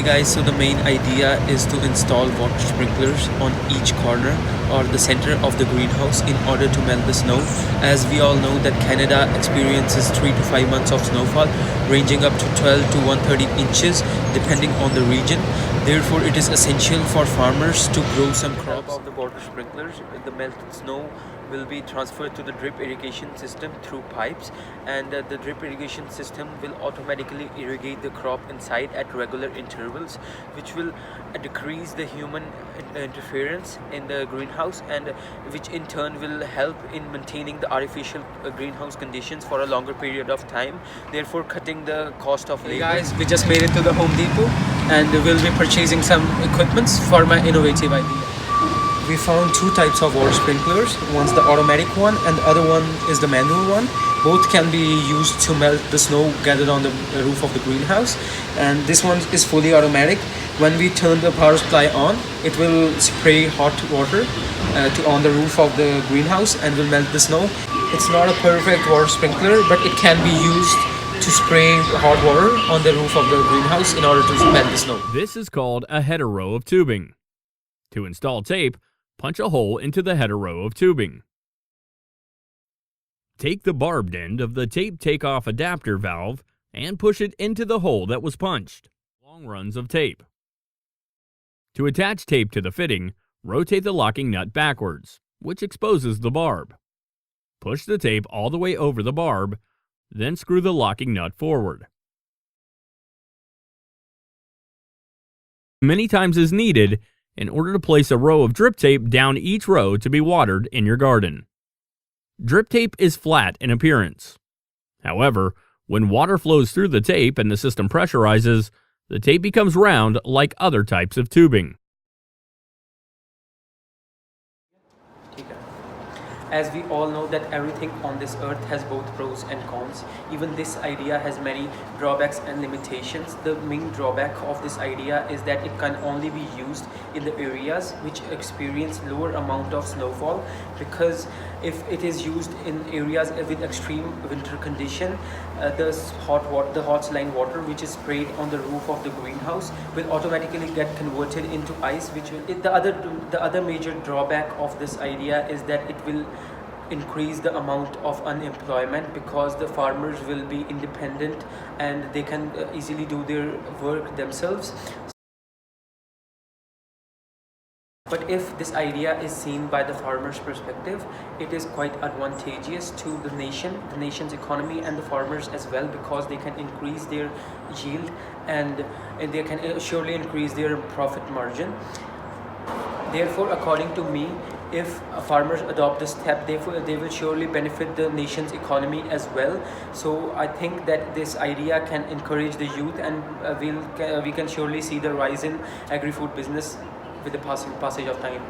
Hey guys, so the main idea is to install water sprinklers on each corner or the center of the greenhouse in order to melt the snow. As we all know that Canada experiences 3 to 5 months of snowfall ranging up to 12 to 130 inches depending on the region. Therefore, it is essential for farmers to grow some crops. Of the water sprinklers, the melted snow will be transferred to the drip irrigation system through pipes, and the drip irrigation system will automatically irrigate the crop inside at regular intervals, which will decrease the human interference in the greenhouse, and which in turn will help in maintaining the artificial greenhouse conditions for a longer period of time, therefore cutting the cost of labor. Hey guys, we just made it to the Home Depot and we'll be purchasing some equipments for my innovative idea. We found two types of water sprinklers. One's the automatic one and the other one is the manual one. Both can be used to melt the snow gathered on the roof of the greenhouse, and this one is fully automatic. When we turn the power supply on, it will spray hot water on the roof of the greenhouse and will melt the snow. It's not a perfect water sprinkler, but it can be used to spray hot water on the roof of the greenhouse in order to melt the snow. This is called a header row of tubing. To install tape, punch a hole into the header row of tubing. Take the barbed end of the tape takeoff adapter valve and push it into the hole that was punched. Long runs of tape. To attach tape to the fitting, rotate the locking nut backwards, which exposes the barb. Push the tape all the way over the barb, then screw the locking nut forward. Many times as needed in order to place a row of drip tape down each row to be watered in your garden. Drip tape is flat in appearance. However, when water flows through the tape and the system pressurizes, the tape becomes round like other types of tubing. As we all know that everything on this earth has both pros and cons. Even this idea has many drawbacks and limitations. The main drawback of this idea is that it can only be used in the areas which experience lower amount of snowfall, because if it is used in areas with extreme winter condition, the hot saline water which is sprayed on the roof of the greenhouse will automatically get converted into ice, which will, the other major drawback of this idea is that it will increase the amount of unemployment, because the farmers will be independent and they can easily do their work themselves. But if this idea is seen by the farmer's perspective, it is quite advantageous to the nation's economy and the farmers as well, because they can increase their yield and they can surely increase their profit margin. Therefore, according to me, if farmers adopt this step, they will surely benefit the nation's economy as well. So I think that this idea can encourage the youth, and we can surely see the rise in agri-food business with the passage of time.